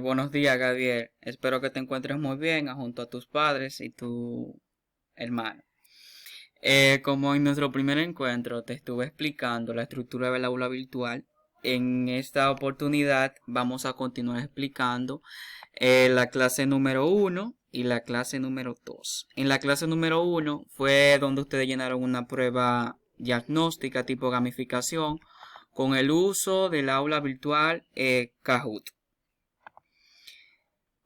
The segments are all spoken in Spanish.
Buenos días, Gabriel. Espero que te encuentres muy bien junto a tus padres y tu hermano. Como en nuestro primer encuentro te estuve explicando la estructura del aula virtual, en esta oportunidad vamos a continuar explicando la clase número 1 y la clase número 2. En la clase número 1 fue donde ustedes llenaron una prueba diagnóstica tipo gamificación con el uso del aula virtual Kahoot.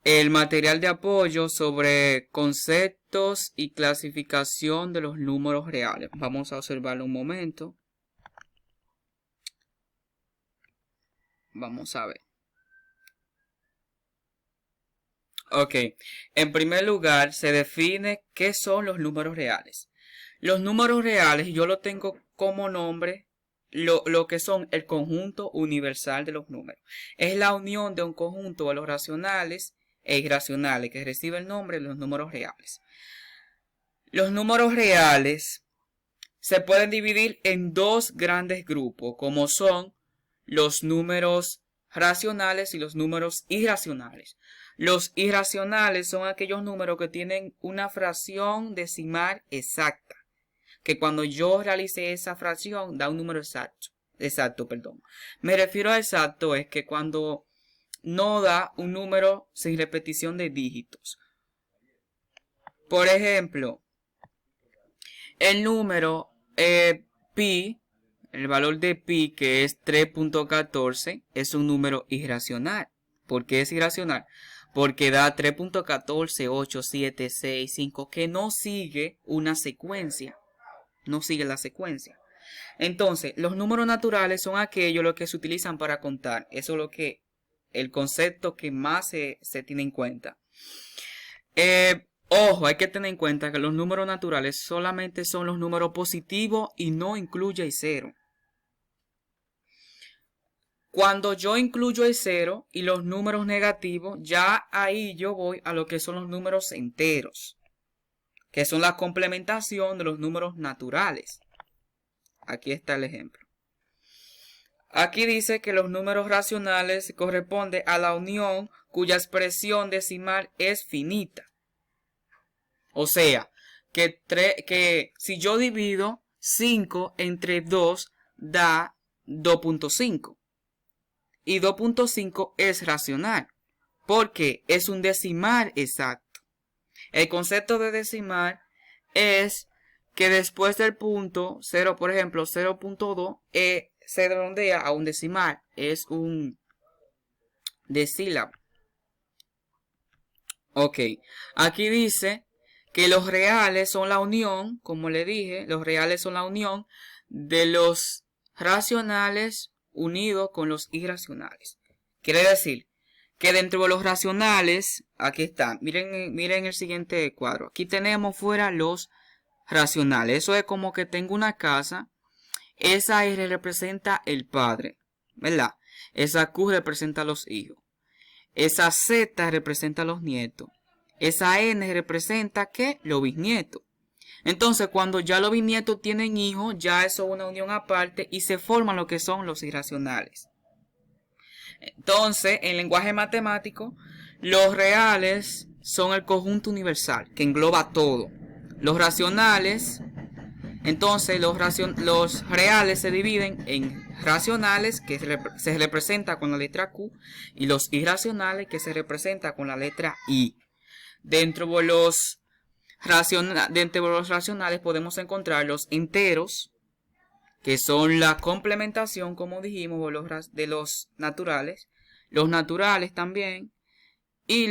El material de apoyo sobre conceptos y clasificación de los números reales. Vamos a observarlo un momento. Vamos a ver. Ok. En primer lugar, se define qué son los números reales. Los números reales yo lo tengo como nombre lo que son el conjunto universal de los números. Es la unión de un conjunto de los racionales e irracionales que recibe el nombre de los números reales. Los números reales se pueden dividir en dos grandes grupos, como son los números racionales y los números irracionales. Los irracionales son aquellos números que tienen una fracción decimal exacta, que cuando yo realice esa fracción da un número exacto. Me refiero a exacto es que cuando no da un número sin repetición de dígitos. Por ejemplo, el número pi, el valor de pi, que es 3.14, es un número irracional. ¿Por qué es irracional? Porque da 3.148765, que no sigue una secuencia. No sigue la secuencia. Entonces, los números naturales son aquellos los que se utilizan para contar. Eso es lo que el concepto que más se tiene en cuenta. Ojo, hay que tener en cuenta que los números naturales solamente son los números positivos y no incluye el cero. Cuando yo incluyo el cero y los números negativos, ya ahí yo voy a lo que son los números enteros, que son la complementación de los números naturales. Aquí está el ejemplo. Aquí dice que los números racionales corresponden a la unión cuya expresión decimal es finita. O sea, que si yo divido 5 entre 2 da 2.5. Y 2.5 es racional, porque es un decimal exacto. El concepto de decimal es que después del punto 0, por ejemplo, 0.2, se redondea a un decimal. Es un decílabo. Ok, aquí dice que los reales son la unión, como le dije, los reales son la unión de los racionales unidos con los irracionales. Quiere decir que dentro de los racionales, aquí está, miren el siguiente cuadro. Aquí tenemos fuera los racionales. Eso es como que tengo una casa, esa R representa el padre, ¿verdad? Esa Q representa a los hijos. Esa Z representa a los nietos. Esa N representa ¿qué? Los bisnietos. Entonces, cuando ya los bisnietos tienen hijos, ya eso es una unión aparte y se forman lo que son los irracionales. Entonces, en lenguaje matemático, los reales son el conjunto universal que engloba todo. Los racionales, entonces los reales se dividen en racionales que se representa con la letra Q y los irracionales que se representa con la letra I. Dentro de los racionales podemos encontrar los enteros, que son la complementación, como dijimos, de los naturales también, y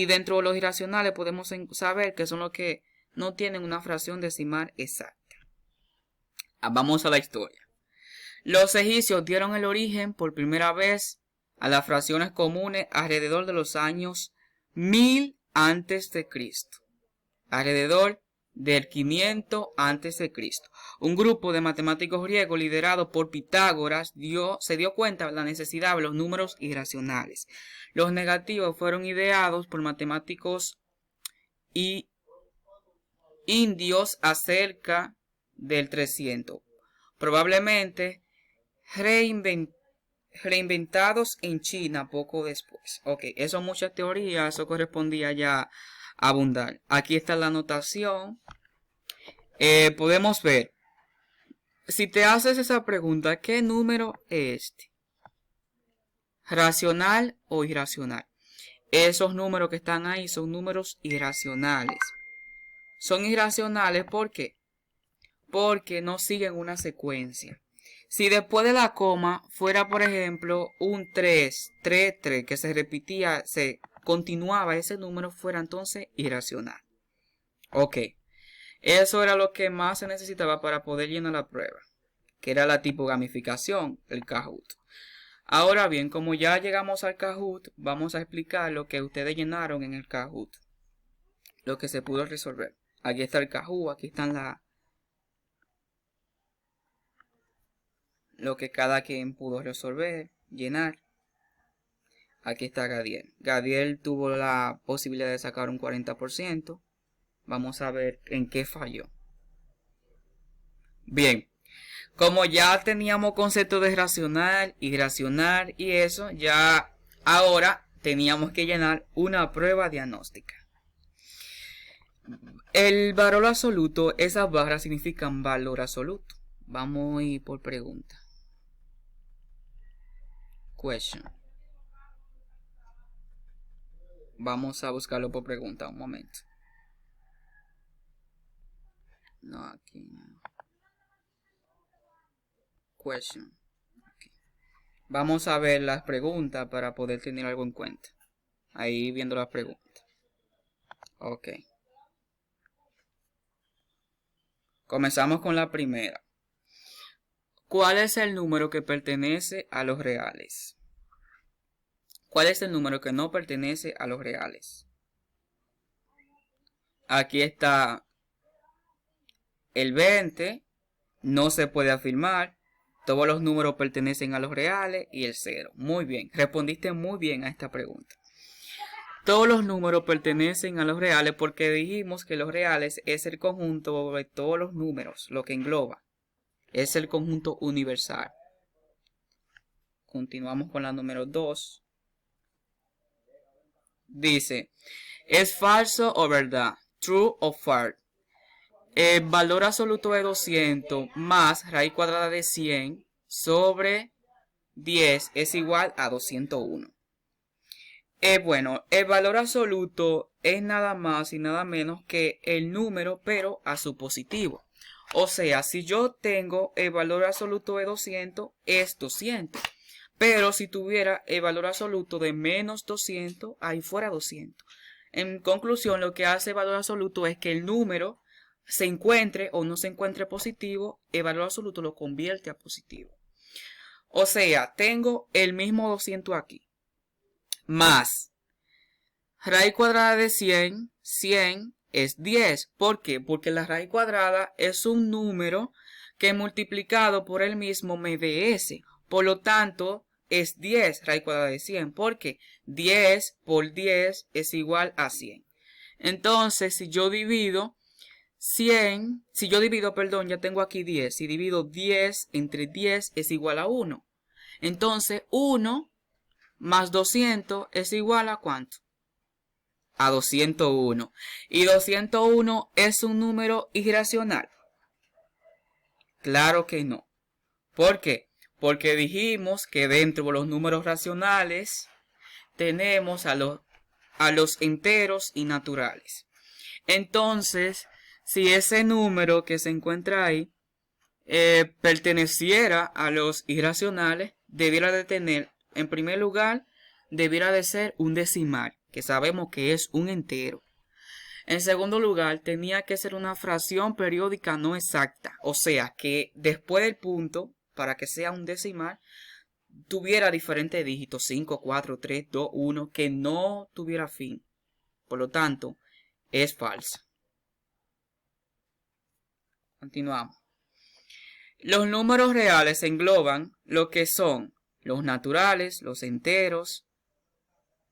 dentro de los irracionales podemos saber que son los que no tienen una fracción decimal exacta. Vamos a la historia. Los egipcios dieron el origen por primera vez a las fracciones comunes alrededor de los años 1000 antes de Cristo. Alrededor del 500 antes de Cristo. Un grupo de matemáticos griegos liderado por Pitágoras se dio cuenta de la necesidad de los números irracionales. Los negativos fueron ideados por matemáticos y indios acerca del 300. Probablemente reinventados en China poco después. Ok, eso es mucha teoría, eso correspondía ya a abundar. Aquí está la anotación. Podemos ver, si te haces esa pregunta, ¿qué número es este? ¿Racional o irracional? Esos números que están ahí son números irracionales. Son irracionales, ¿por qué? Porque no siguen una secuencia. Si después de la coma fuera, por ejemplo, un 3, 3, 3, que se repetía, se continuaba ese número, fuera entonces irracional. Ok, eso era lo que más se necesitaba para poder llenar la prueba, que era la tipo gamificación, el Kahoot. Ahora bien, como ya llegamos al Kahoot, vamos a explicar lo que ustedes llenaron en el Kahoot, lo que se pudo resolver. Aquí está el Kahoot, aquí están lo que cada quien pudo resolver, llenar. Aquí está Gadiel. Gadiel tuvo la posibilidad de sacar un 40%. Vamos a ver en qué falló. Bien, como ya teníamos concepto de racional, irracional y eso, ya ahora teníamos que llenar una prueba diagnóstica. El valor absoluto, esas barras significan valor absoluto. Vamos a ir por pregunta. Question. Vamos a buscarlo por pregunta, un momento. No, aquí no. Question. Okay. Vamos a ver las preguntas para poder tener algo en cuenta. Ahí viendo las preguntas. Ok. Comenzamos con la primera. ¿Cuál es el número que pertenece a los reales? ¿Cuál es el número que no pertenece a los reales? Aquí está el 20. No se puede afirmar. Todos los números pertenecen a los reales y el 0. Muy bien. Respondiste muy bien a esta pregunta. Todos los números pertenecen a los reales porque dijimos que los reales es el conjunto de todos los números, lo que engloba. Es el conjunto universal. Continuamos con la número 2. Dice, ¿es falso o verdad? True o false. El valor absoluto de 200 más raíz cuadrada de 100 sobre 10 es igual a 201. Bueno, el valor absoluto es nada más y nada menos que el número, pero a su positivo. O sea, si yo tengo el valor absoluto de 200, es 200. Pero si tuviera el valor absoluto de menos 200, ahí fuera 200. En conclusión, lo que hace el valor absoluto es que el número se encuentre o no se encuentre positivo, el valor absoluto lo convierte a positivo. O sea, tengo el mismo 200 aquí. Más raíz cuadrada de 100, 100 es 10. ¿Por qué? Porque la raíz cuadrada es un número que multiplicado por el mismo me dé ese. Por lo tanto, es 10 raíz cuadrada de 100. Porque 10 por 10 es igual a 100. Entonces, si yo divido 100, ya tengo aquí 10. Si divido 10 entre 10 es igual a 1. Entonces, 1 más 200 es igual a ¿cuánto? A 201. Y 201 es un número irracional. Claro que no. ¿Por qué? Porque dijimos que dentro de los números racionales tenemos a los enteros y naturales. Entonces, si ese número que se encuentra ahí perteneciera a los irracionales, debiera de tener, en primer lugar, debiera de ser un decimal, que sabemos que es un entero. En segundo lugar, tenía que ser una fracción periódica no exacta, o sea, que después del punto, para que sea un decimal, tuviera diferentes dígitos, 5, 4, 3, 2, 1, que no tuviera fin. Por lo tanto, es falsa. Continuamos. Los números reales engloban lo que son los naturales, los enteros,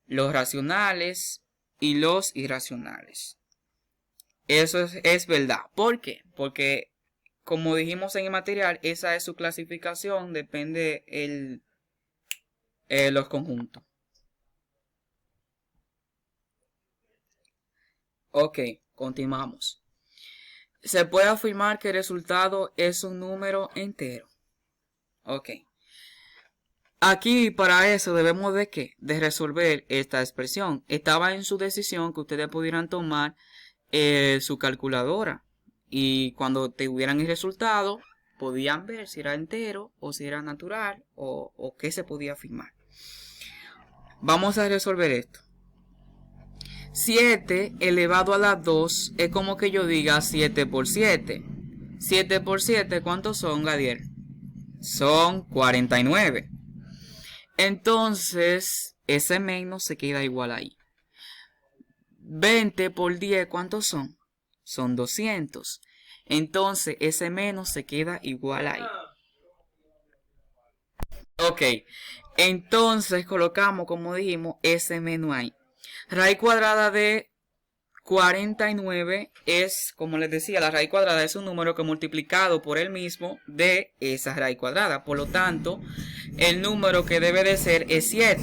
los racionales y los irracionales. Eso es verdad. ¿Por qué? Porque, como dijimos en el material, esa es su clasificación, depende los conjuntos. Ok, continuamos. Se puede afirmar que el resultado es un número entero. Ok. Aquí para eso debemos de ¿qué? De resolver esta expresión. Estaba en su decisión que ustedes pudieran tomar su calculadora. Y cuando tuvieran el resultado, podían ver si era entero o si era natural o qué se podía afirmar. Vamos a resolver esto. 7 elevado a la 2 es como que yo diga 7 por 7. 7 por 7, ¿cuántos son, Gadiel? Son 49. Entonces, ese menos se queda igual ahí. 20 por 10, ¿cuántos son? Son 200. Entonces, ese menos se queda igual ahí. Ok, entonces colocamos, como dijimos, ese menos ahí. Raíz cuadrada de 49 es, como les decía, la raíz cuadrada es un número que multiplicado por el mismo de esa raíz cuadrada. Por lo tanto, el número que debe de ser es 7.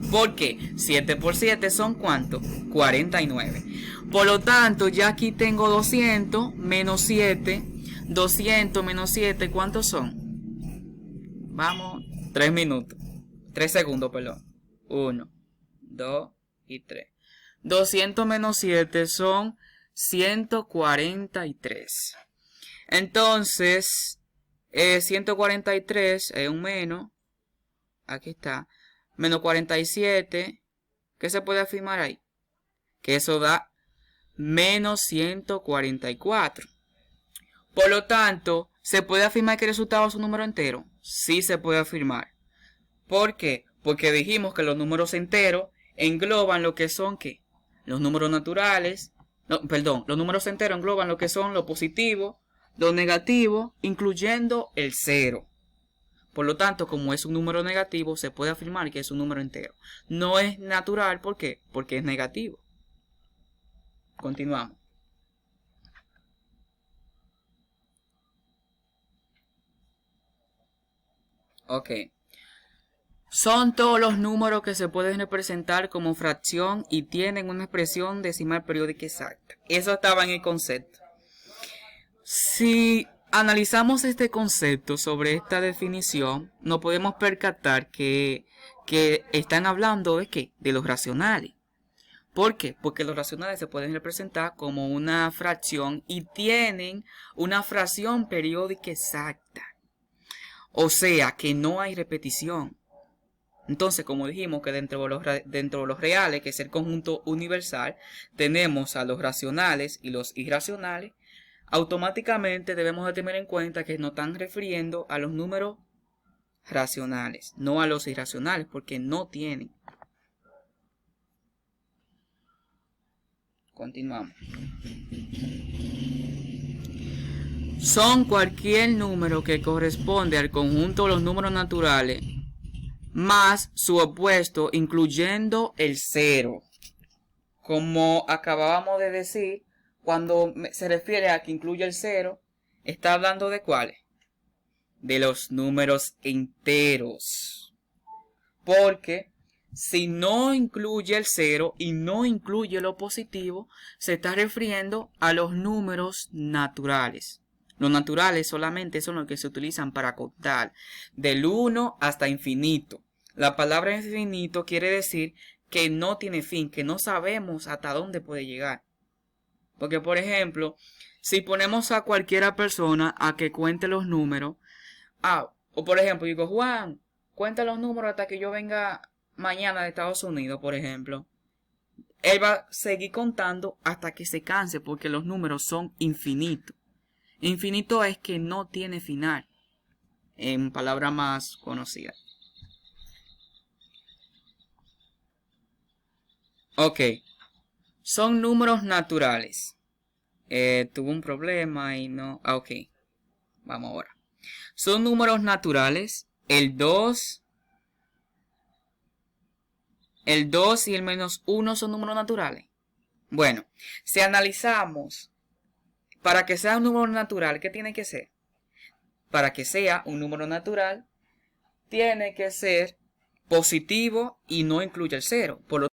¿Por qué? 7 por 7 son ¿cuánto? 49. Por lo tanto, ya aquí tengo 200 menos 7. 200 menos 7, ¿cuántos son? Vamos, 3 minutos. 3 segundos, perdón. 1, 2 y 3. 200 menos 7 son 143. Entonces, 143 es un menos. Aquí está. Menos 47. ¿Qué se puede afirmar ahí? Que eso da menos 144. Por lo tanto, ¿se puede afirmar que el resultado es un número entero? Sí se puede afirmar. ¿Por qué? Porque dijimos que los números enteros engloban lo que son ¿qué? Los números naturales. Los números enteros engloban lo que son lo positivo, lo negativo, incluyendo el 0. Por lo tanto, como es un número negativo, se puede afirmar que es un número entero. No es natural, ¿por qué? Porque es negativo. Continuamos. Ok. Son todos los números que se pueden representar como fracción y tienen una expresión decimal periódica exacta. Eso estaba en el concepto. Si analizamos este concepto sobre esta definición, nos podemos percatar que están hablando de ¿qué? De los racionales. ¿Por qué? Porque los racionales se pueden representar como una fracción y tienen una fracción periódica exacta. O sea que no hay repetición. Entonces, como dijimos que dentro de los reales, que es el conjunto universal, tenemos a los racionales y los irracionales, automáticamente debemos de tener en cuenta que nos están refiriendo a los números racionales, no a los irracionales, porque no tienen. Continuamos. Son cualquier número que corresponde al conjunto de los números naturales más su opuesto, incluyendo el 0. Como acabábamos de decir, cuando se refiere a que incluye el 0, está hablando de ¿cuáles? De los números enteros. Porque si no incluye el 0 y no incluye lo positivo, se está refiriendo a los números naturales. Los naturales solamente son los que se utilizan para contar del 1 hasta infinito. La palabra infinito quiere decir que no tiene fin, que no sabemos hasta dónde puede llegar. Porque, por ejemplo, si ponemos a cualquiera persona a que cuente los números, o por ejemplo, digo, Juan, cuenta los números hasta que yo venga mañana de Estados Unidos, por ejemplo. Él va a seguir contando hasta que se canse, porque los números son infinitos. Infinito es que no tiene final, en palabra más conocida. Ok, son números naturales. Tuve un problema y no... ok, vamos ahora. Son números naturales. El 2 y el -1 son números naturales. Bueno, si analizamos, para que sea un número natural, ¿qué tiene que ser? Para que sea un número natural, tiene que ser positivo y no incluye el cero. Por lo